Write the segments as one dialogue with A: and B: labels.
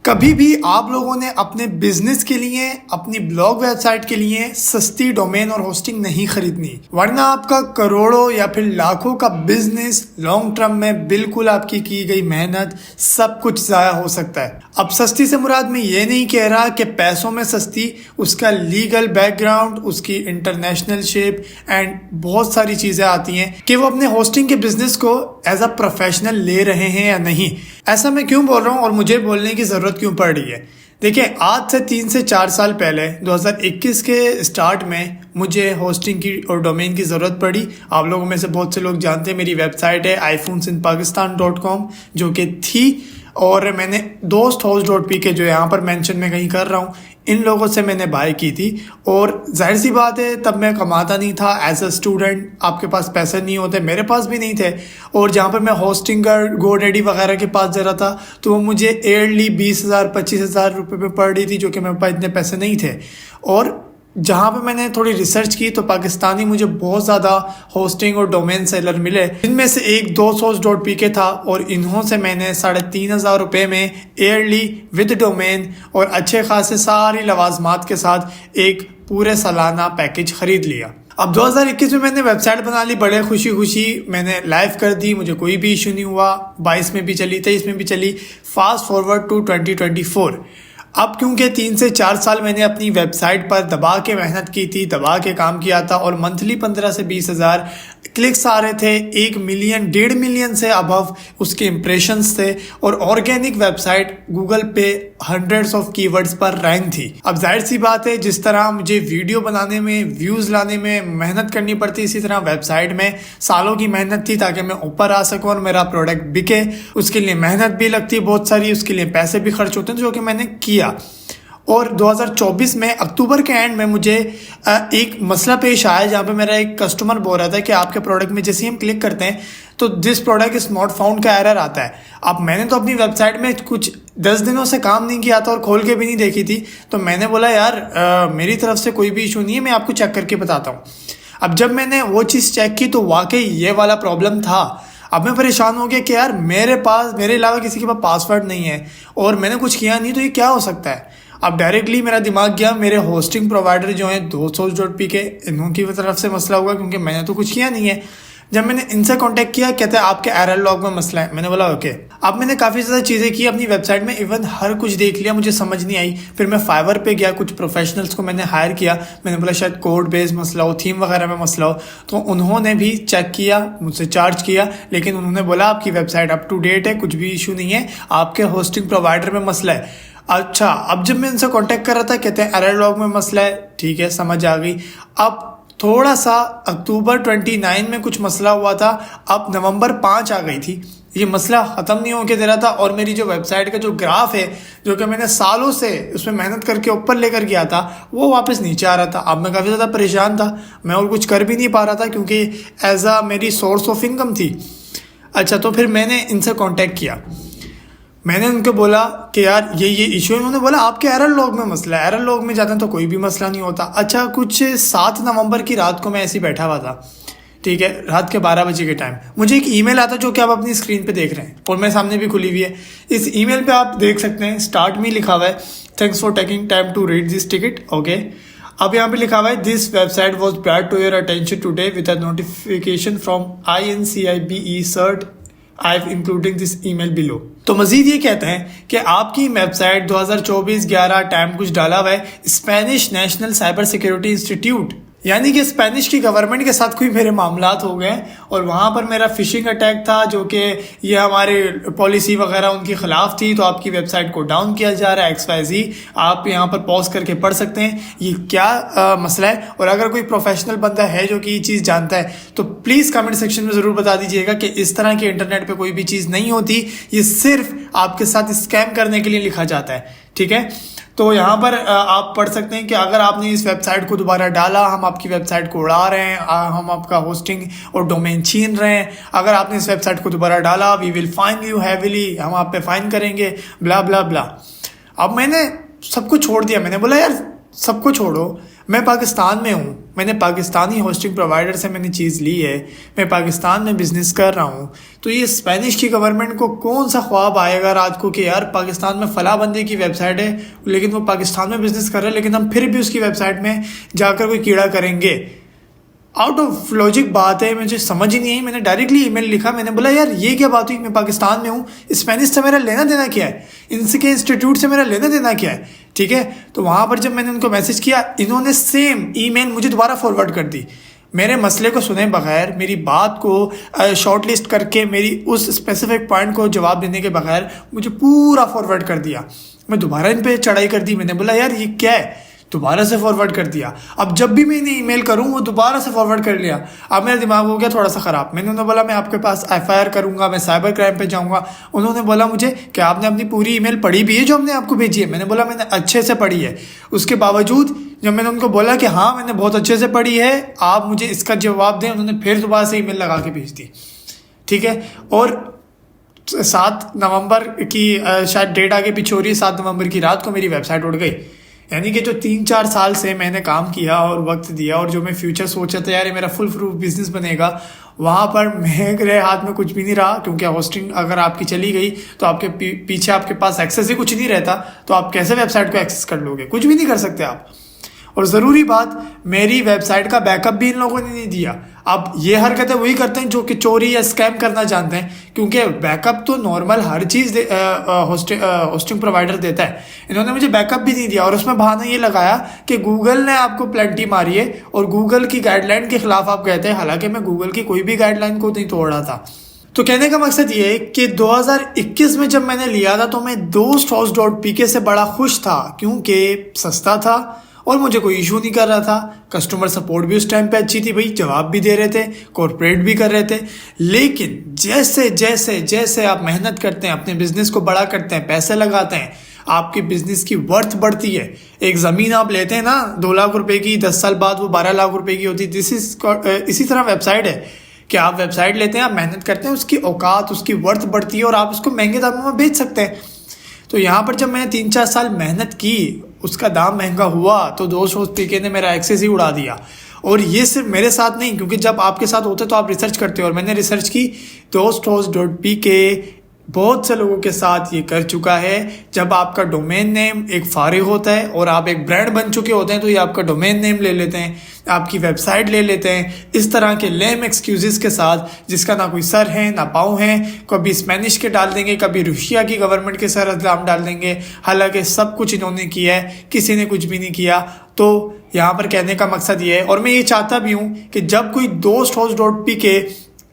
A: कभी भी आप लोगों ने अपने बिजनेस के लिए अपनी ब्लॉग वेबसाइट के लिए सस्ती डोमेन और होस्टिंग नहीं खरीदनी, वरना आपका करोड़ों या फिर लाखों का बिजनेस लॉन्ग टर्म में बिल्कुल आपकी की गई मेहनत सब कुछ जाया हो सकता है। अब सस्ती से मुराद मैं ये नहीं कह रहा कि पैसों में सस्ती, उसका लीगल बैकग्राउंड, उसकी इंटरनेशनल शेप एंड बहुत सारी चीजें आती हैं कि वो अपने होस्टिंग के बिजनेस को एज अ प्रोफेशनल ले रहे हैं या नहीं। ऐसा मैं क्यों बोल रहा हूँ और मुझे बोलने की जरूरत क्यों पड़ रही है? देखिए, आज से 3 से 4 साल पहले 2021 के स्टार्ट में मुझे होस्टिंग की और डोमेन की ज़रूरत पड़ी। आप लोगों में से बहुत से लोग जानते हैं मेरी वेबसाइट है iPhonesinPakistan.com जो कि थी, और मैंने दोस्त host.pk जो यहाँ पर मेंशन मैं कहीं कर रहा हूँ, इन लोगों से मैंने बाय की थी। और जाहिर सी बात है तब मैं कमाता नहीं था, एज अ स्टूडेंट आपके पास पैसे नहीं होते, मेरे पास भी नहीं थे। और जहाँ पर मैं होस्टिंग का GoDaddy वगैरह के पास जा रहा था तो वो मुझे ईयरली 20,000 25,000 रुपये में पड़ रही थी, जो कि मेरे पास इतने पैसे नहीं थे। और जहाँ पे मैंने थोड़ी रिसर्च की तो पाकिस्तानी मुझे बहुत ज़्यादा होस्टिंग और डोमेन सेलर मिले, इनमें से एक dosource.pk था और इन्हों से मैंने 3,500 रुपये में ईयरली विद डोमेन और अच्छे खासे सारी लवाजमात के साथ एक पूरे सालाना पैकेज खरीद लिया। अब 2021 में मैंने वेबसाइट बना ली, बड़े खुशी खुशी मैंने लाइव कर दी, मुझे कोई भी इशू नहीं हुआ। 22 में भी चली, 23 में भी चली। Fast forward to 2024। अब क्योंकि 3 से 4 साल मैंने अपनी वेबसाइट पर दबा के मेहनत की थी, दबा के काम किया था और मंथली 15 से 20,000 क्लिक्स आ रहे थे, 1 मिलियन 1.5 मिलियन से अबव उसके इम्प्रेशंस थे और ऑर्गेनिक वेबसाइट गूगल पे हंड्रेड्स ऑफ कीवर्ड्स पर रैंक थी। अब जाहिर सी बात है, जिस तरह मुझे वीडियो बनाने में, व्यूज़ लाने में मेहनत करनी पड़ती, इसी तरह वेबसाइट में सालों की मेहनत थी ताकि मैं ऊपर आ सकूं और मेरा प्रोडक्ट बिके। उसके लिए मेहनत भी लगती बहुत सारी, उसके लिए पैसे भी खर्च होते हैं, जो कि मैंने किया। और 2024 में अक्टूबर के एंड में मुझे एक मसला पेश आया जहाँ पे मेरा एक कस्टमर बोल रहा था कि आपके प्रोडक्ट में जैसे ही हम क्लिक करते हैं तो this product is not found का एरर आता है। अब मैंने तो अपनी वेबसाइट में कुछ 10 दिनों से काम नहीं किया था और खोल के भी नहीं देखी थी, तो मैंने बोला यार मेरी तरफ से कोई भी इशू नहीं है, मैं आपको चेक करके बताता हूँ। अब जब मैंने वो चीज़ चेक की तो वाकई ये वाला प्रॉब्लम था। अब मैं परेशान हो गया कि यार मेरे अलावा किसी के पास पासवर्ड नहीं है और मैंने कुछ किया नहीं, तो ये क्या हो सकता है। अब डायरेक्टली मेरा दिमाग गया मेरे होस्टिंग प्रोवाइडर जो हैं dosource.pk, इन्हों की तरफ से मसला हुआ क्योंकि मैंने तो कुछ किया नहीं है। जब मैंने इनसे कांटेक्ट किया, कहते हैं आपके एरर लॉग में मसला है। मैंने बोला ओके। अब मैंने काफ़ी ज़्यादा चीज़ें की अपनी वेबसाइट में, इवन हर कुछ देख लिया, मुझे समझ नहीं आई। फिर मैं फाइवर पे गया, कुछ प्रोफेशनल्स को मैंने हायर किया, मैंने बोला शायद कोड बेस्ड मसला हो, थीम वगैरह में मसला हो, तो उन्होंने भी चेक किया, मुझसे चार्ज किया, लेकिन उन्होंने बोला आपकी वेबसाइट अप टू डेट है, कुछ भी इशू नहीं है, आपके होस्टिंग प्रोवाइडर में मसला है। अच्छा, अब जब मैं इनसे कांटेक्ट कर रहा था, कहते हैं एरर लॉग में मसला है, ठीक है समझ आ गई। अब थोड़ा सा अक्टूबर 29 में कुछ मसला हुआ था, अब नवंबर 5 आ गई थी, ये मसला ख़त्म नहीं होके दे रहा था और मेरी जो वेबसाइट का जो ग्राफ है, जो कि मैंने सालों से उसमें मेहनत करके ऊपर लेकर गया था, वो वापस नीचे आ रहा था। अब मैं काफ़ी ज़्यादा परेशान था, मैं और कुछ कर भी नहीं पा रहा था क्योंकि एज आ मेरी सोर्स ऑफ इनकम थी। अच्छा, तो फिर मैंने इनसे कॉन्टेक्ट किया, मैंने उनको बोला कि यार ये इशू है। उन्होंने बोला आपके एरर लॉग में मसला है, एरर लॉग में जाते हैं तो कोई भी मसला नहीं होता। अच्छा, कुछ 7 नवंबर की रात को मैं ऐसे ही बैठा हुआ था, ठीक है, रात के 12 बजे के टाइम मुझे एक ईमेल आता जो कि आप अपनी स्क्रीन पे देख रहे हैं और मेरे सामने भी खुली हुई है। इस ईमेल पे आप देख सकते हैं, स्टार्ट में लिखा हुआ है thanks for taking time to read this ticket, okay. अब यहाँ पे लिखा हुआ है this website was brought to your attention today with a notification from INCIBE CERT, I including this email below. तो मजीद ये कहते हैं कि आपकी वेबसाइट 2024-11 टाइम कुछ डाला हुआ है Spanish national cyber security institute, यानी कि स्पेनिश की गवर्नमेंट के साथ कोई मेरे मामलात हो गए और वहाँ पर मेरा फिशिंग अटैक था, जो कि ये हमारे पॉलिसी वगैरह उनके खिलाफ थी, तो आपकी वेबसाइट को डाउन किया जा रहा है XYZ। आप यहाँ पर पॉज करके पढ़ सकते हैं ये क्या मसला है। और अगर कोई प्रोफेशनल बंदा है जो कि ये चीज़ जानता है तो प्लीज़ कमेंट सेक्शन में ज़रूर बता दीजिएगा कि इस तरह के इंटरनेट पर कोई भी चीज़ नहीं होती, ये सिर्फ आपके साथ स्कैम करने के लिए लिखा जाता है, ठीक है। तो यहाँ पर आप पढ़ सकते हैं कि अगर आपने इस वेबसाइट को दोबारा डाला, हम आपकी वेबसाइट को उड़ा रहे हैं, हम आपका होस्टिंग और डोमेन छीन रहे हैं। अगर आपने इस वेबसाइट को दोबारा डाला, we will fine you heavily, हम आप पे फाइन करेंगे, ब्ला ब्ला ब्ला। अब मैंने सब कुछ छोड़ दिया, मैंने बोला यार सब कुछ छोड़ो, मैं पाकिस्तान में हूँ, मैंने पाकिस्तानी होस्टिंग प्रोवाइडर से मैंने चीज़ ली है, मैं पाकिस्तान में बिज़नेस कर रहा हूँ। तो ये स्पेनिश की गवर्नमेंट को कौन सा ख्वाब आएगा रात को कि यार पाकिस्तान में फ़लाँ बंदे की वेबसाइट है, लेकिन वो पाकिस्तान में बिज़नेस कर रहे हैं, लेकिन हम फिर भी उसकी वेबसाइट में जाकर कोई कीड़ा करेंगे। आउट ऑफ लॉजिक बात है, मुझे समझ ही नहीं आई। मैंने डायरेक्टली ईमेल लिखा, मैंने बोला यार ये क्या बात हुई, मैं पाकिस्तान में हूँ, स्पेनिश से मेरा लेना देना क्या है, इनके इंस्टीट्यूट से मेरा लेना देना क्या है, ठीक है। तो वहाँ पर जब मैंने उनको मैसेज किया, इन्होंने सेम ईमेल मुझे दोबारा फॉरवर्ड कर दी, मेरे मसले को सुने बगैर, मेरी बात को शॉर्ट लिस्ट करके, मेरी उस स्पेसिफिक पॉइंट को जवाब देने के बगैर मुझे पूरा फॉरवर्ड कर दिया। मैं दोबारा इन पर चढ़ाई कर दी, मैंने बोला यार ये क्या है, दोबारा से फॉरवर्ड कर दिया। अब जब भी मैं इन्हें ईमेल करूं वो दोबारा से फॉरवर्ड कर लिया। अब मेरा दिमाग हो गया थोड़ा सा ख़राब। मैंने उन्हें बोला मैं आपके पास FIR करूंगा, मैं साइबर क्राइम पे जाऊंगा। उन्होंने बोला मुझे कि आपने अपनी पूरी ईमेल पढ़ी भी है जो हमने आपको भेजी है। मैंने बोला मैंने अच्छे से पढ़ी है। उसके बावजूद जब मैंने उनको बोला कि हाँ मैंने बहुत अच्छे से पढ़ी है, आप मुझे इसका जवाब दें, उन्होंने फिर दोबारा से ईमेल लगा के भेज दी, ठीक है। और 7 नवंबर की शायद डेट आगे पीछे हो रही है, 7 नवंबर की रात को मेरी वेबसाइट उड़ गई। यानी कि जो 3-4 साल से मैंने काम किया और वक्त दिया और जो मैं फ्यूचर सोचा था यार ये मेरा फुल प्रूफ बिजनेस बनेगा, वहाँ पर मेरे हाथ में कुछ भी नहीं रहा। क्योंकि होस्टिंग अगर आपकी चली गई तो आपके पीछे आपके पास एक्सेस ही कुछ नहीं रहता, तो आप कैसे वेबसाइट को एक्सेस कर लोगे, कुछ भी नहीं कर सकते आप। और ज़रूरी बात, मेरी वेबसाइट का बैकअप भी इन लोगों ने नहीं दिया। अब ये हरकतें वही करते हैं जो कि चोरी या स्कैम करना जानते हैं, क्योंकि बैकअप तो नॉर्मल हर चीज़ होस्टिंग प्रोवाइडर देता है। इन्होंने मुझे बैकअप भी नहीं दिया और उसमें बहाना ये लगाया कि गूगल ने आपको प्लेंटी मारी है और गूगल की गाइडलाइन के खिलाफ आप कहते हैं। हालांकि मैं गूगल की कोई भी गाइडलाइन को नहीं तोड़ रहा था। तो कहने का मकसद ये है कि 2021 में जब मैंने लिया था तो मैं dosthost.pk से बड़ा खुश था, क्योंकि सस्ता था और मुझे कोई इशू नहीं कर रहा था। कस्टमर सपोर्ट भी उस टाइम पे अच्छी थी, भाई जवाब भी दे रहे थे, कॉर्पोरेट भी कर रहे थे। लेकिन जैसे जैसे जैसे आप मेहनत करते हैं, अपने बिजनेस को बड़ा करते हैं, पैसे लगाते हैं, आपकी बिजनेस की वर्थ बढ़ती है। एक ज़मीन आप लेते हैं ना 2 लाख रुपए की, 10 साल बाद वो 12 लाख रुपए की होती है। इसी तरह वेबसाइट है कि आप वेबसाइट लेते हैं, आप मेहनत करते हैं, उसकी औकात, उसकी वर्थ बढ़ती है और आप उसको महंगे दामों में बेच सकते हैं। तो यहाँ पर जब मैंने 3-4 साल मेहनत की, उसका दाम महंगा हुआ, तो dosthost.pk ने मेरा एक्सेस ही उड़ा दिया। और ये सिर्फ मेरे साथ नहीं, क्योंकि जब आपके साथ होते तो आप रिसर्च करते हो, और मैंने रिसर्च की, dosthost.pk बहुत से लोगों के साथ ये कर चुका है। जब आपका डोमेन नेम एक फारिग होता है और आप एक ब्रांड बन चुके होते हैं, तो ये आपका डोमेन नेम ले लेते हैं, आपकी वेबसाइट ले लेते हैं, इस तरह के लेम एक्सक्यूजेस के साथ, जिसका ना कोई सर है ना पाँव है। कभी स्पेनिश के डाल देंगे, कभी रूसिया की गवर्नमेंट के सर इल्ज़ाम डाल देंगे। हालांकि सब कुछ इन्होंने किया है, किसी ने कुछ भी नहीं किया। तो यहाँ पर कहने का मकसद ये है, और मैं ये चाहता भी हूँ कि जब कोई dosthost.pk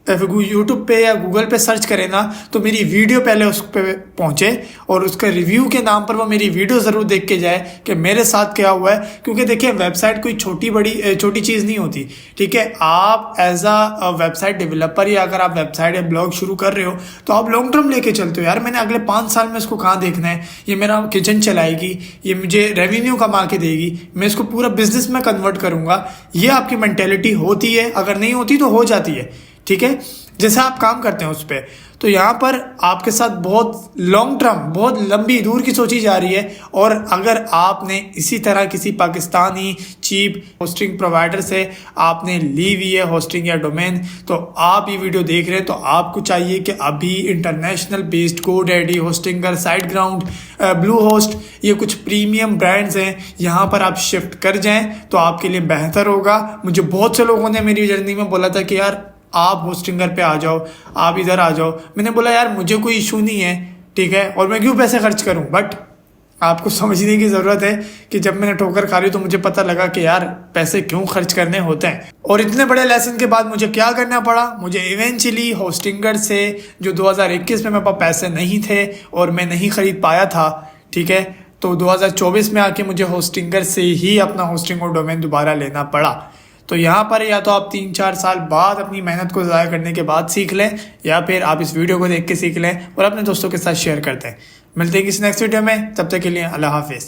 A: यूट्यूब पे या गूगल पे सर्च करे ना, तो मेरी वीडियो पहले उस पर पहुंचे और उसका रिव्यू के नाम पर वो मेरी वीडियो ज़रूर देख के जाए कि मेरे साथ क्या हुआ है। क्योंकि देखिए वेबसाइट कोई छोटी चीज़ नहीं होती, ठीक है। आप एज अ वेबसाइट डेवलपर या अगर आप वेबसाइट या ब्लॉग शुरू कर रहे हो तो आप लॉन्ग टर्म लेके चलते हो। यार मैंने अगले 5 साल में इसको कहाँ देखना है, ये मेरा किचन चलाएगी, ये मुझे रेवेन्यू कमा के देगी, मैं इसको पूरा बिजनेस में कन्वर्ट करूँगा। ये आपकी मेंटेलिटी होती है, अगर नहीं होती तो हो जाती है, ठीक है, जैसे आप काम करते हैं उस पर। तो यहाँ पर आपके साथ बहुत लॉन्ग टर्म, बहुत लंबी दूर की सोची जा रही है। और अगर आपने इसी तरह किसी पाकिस्तानी चीप होस्टिंग प्रोवाइडर से आपने ली हुई है होस्टिंग या डोमेन, तो आप ये वीडियो देख रहे हैं तो आपको चाहिए कि अभी international based GoDaddy, Hostinger, SiteGround, blue host, ये कुछ प्रीमियम ब्रांड्स हैं, यहाँ पर आप शिफ्ट कर जाएं तो आपके लिए बेहतर होगा। मुझे बहुत से लोगों ने मेरी जर्नी में बोला था कि यार आप होस्टिंगर पे आ जाओ, आप इधर आ जाओ। मैंने बोला यार मुझे कोई इशू नहीं है, ठीक है, और मैं क्यों पैसे खर्च करूं। बट आपको समझने की ज़रूरत है कि जब मैंने ठोकर खा ली तो मुझे पता लगा कि यार पैसे क्यों खर्च करने होते हैं। और इतने बड़े लेसन के बाद मुझे क्या करना पड़ा, मुझे इवेंचुअली होस्टिंगर से, जो 2021 में मेरे पास पैसे नहीं थे और मैं नहीं खरीद पाया था, ठीक है, तो 2024 में आके मुझे होस्टिंगर से ही अपना होस्टिंग और डोमेन दोबारा लेना पड़ा। तो यहाँ पर या तो आप 3-4 साल बाद अपनी मेहनत को ज़ाया करने के बाद सीख लें, या फिर आप इस वीडियो को देख के सीख लें और अपने दोस्तों के साथ शेयर करते हैं। मिलते हैं किसी नेक्स्ट वीडियो में, तब तक के लिए अल्लाह हाफिज़।